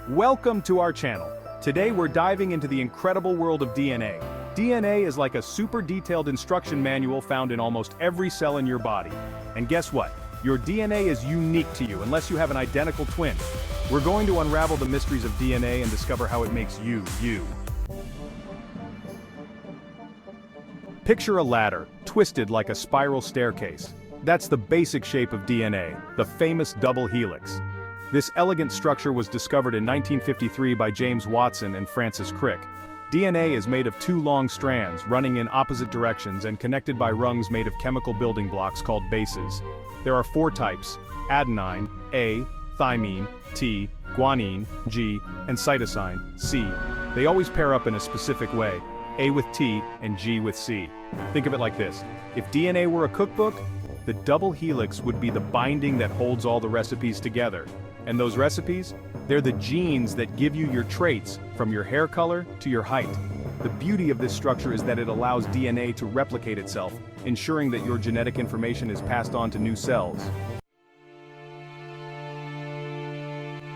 Welcome to our channel. Today we're diving into the incredible world of DNA. DNA is like a super detailed instruction manual found in almost every cell in your body. And guess what? Your DNA is unique to you unless you have an identical twin. We're going to unravel the mysteries of DNA and discover how it makes you, you. Picture a ladder, twisted like a spiral staircase. That's the basic shape of DNA, the famous double helix. This elegant structure was discovered in 1953 by James Watson and Francis Crick. DNA is made of two long strands running in opposite directions and connected by rungs made of chemical building blocks called bases. There are four types: adenine, A, thymine, T, guanine, G, and cytosine, C. They always pair up in a specific way, A with T and G with C. Think of it like this: if DNA were a cookbook, the double helix would be the binding that holds all the recipes together. And those recipes? They're the genes that give you your traits, from your hair color to your height. The beauty of this structure is that it allows DNA to replicate itself, ensuring that your genetic information is passed on to new cells.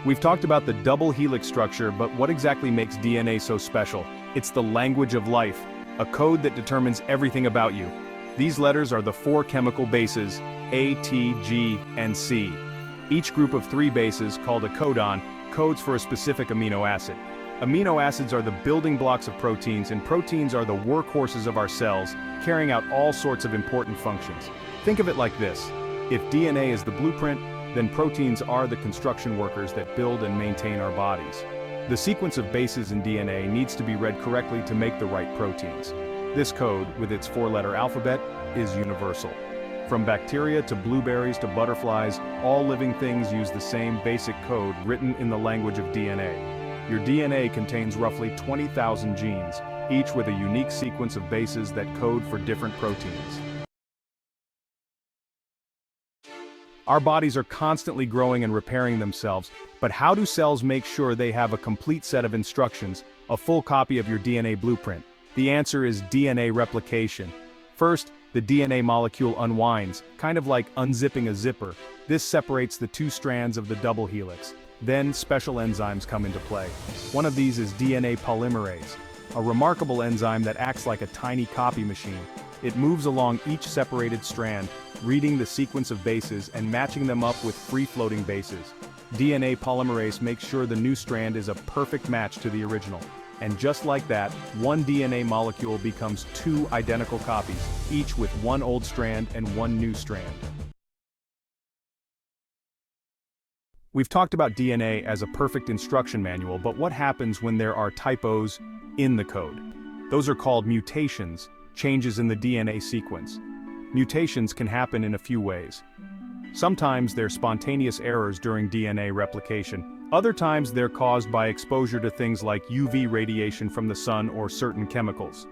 We've talked about the double helix structure, but what exactly makes DNA so special? It's the language of life, a code that determines everything about you. These letters are the four chemical bases, A, T, G, and C. Each group of three bases, called a codon, codes for a specific amino acid. Amino acids are the building blocks of proteins, and proteins are the workhorses of our cells, carrying out all sorts of important functions. Think of it like this: if DNA is the blueprint, then proteins are the construction workers that build and maintain our bodies. The sequence of bases in DNA needs to be read correctly to make the right proteins. This code, with its four-letter alphabet, is universal. From bacteria to blueberries to butterflies, all living things use the same basic code written in the language of DNA. Your DNA contains roughly 20,000 genes, each with a unique sequence of bases that code for different proteins. Our bodies are constantly growing and repairing themselves, but how do cells make sure they have a complete set of instructions, a full copy of your DNA blueprint? The answer is DNA replication. First, the DNA molecule unwinds, kind of like unzipping a zipper. This separates the two strands of the double helix. Then special enzymes come into play. One of these is DNA polymerase, a remarkable enzyme that acts like a tiny copy machine. It moves along each separated strand, reading the sequence of bases and matching them up with free-floating bases. DNA polymerase makes sure the new strand is a perfect match to the original. And just like that, one DNA molecule becomes two identical copies, each with one old strand and one new strand. We've talked about DNA as a perfect instruction manual, but what happens when there are typos in the code? Those are called mutations, changes in the DNA sequence. Mutations can happen in a few ways. Sometimes they're spontaneous errors during DNA replication. Other times they're caused by exposure to things like UV radiation from the sun or certain chemicals.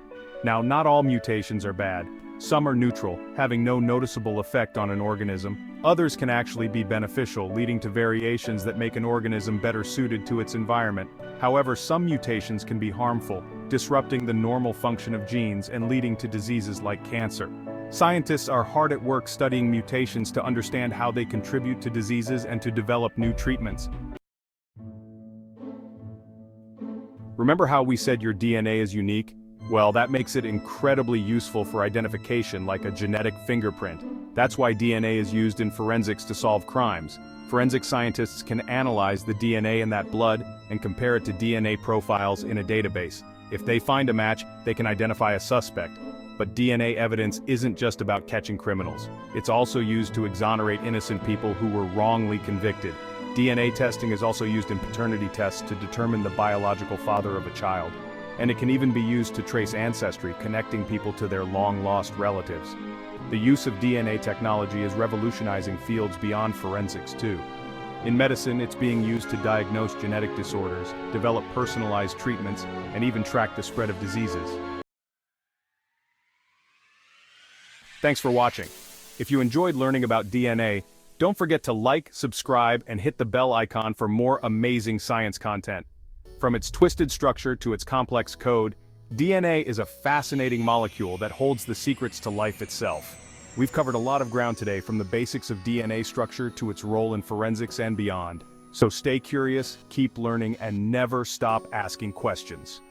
Now, not all mutations are bad. Some are neutral, having no noticeable effect on an organism. Others can actually be beneficial, leading to variations that make an organism better suited to its environment. However, some mutations can be harmful, disrupting the normal function of genes and leading to diseases like cancer. Scientists are hard at work studying mutations to understand how they contribute to diseases and to develop new treatments. Remember how we said your DNA is unique? Well, that makes it incredibly useful for identification, like a genetic fingerprint. That's why DNA is used in forensics to solve crimes. Forensic scientists can analyze the DNA in that blood and compare it to DNA profiles in a database. If they find a match, they can identify a suspect. But DNA evidence isn't just about catching criminals. It's also used to exonerate innocent people who were wrongly convicted. DNA testing is also used in paternity tests to determine the biological father of a child. And it can even be used to trace ancestry, connecting people to their long-lost relatives. The use of DNA technology is revolutionizing fields beyond forensics too. In medicine, it's being used to diagnose genetic disorders, develop personalized treatments, and even track the spread of diseases. Thanks for watching. If you enjoyed learning about DNA, don't forget to like, subscribe, and hit the bell icon for more amazing science content. From its twisted structure to its complex code, DNA is a fascinating molecule that holds the secrets to life itself. We've covered a lot of ground today, from the basics of DNA structure to its role in forensics and beyond. So stay curious, keep learning, and never stop asking questions.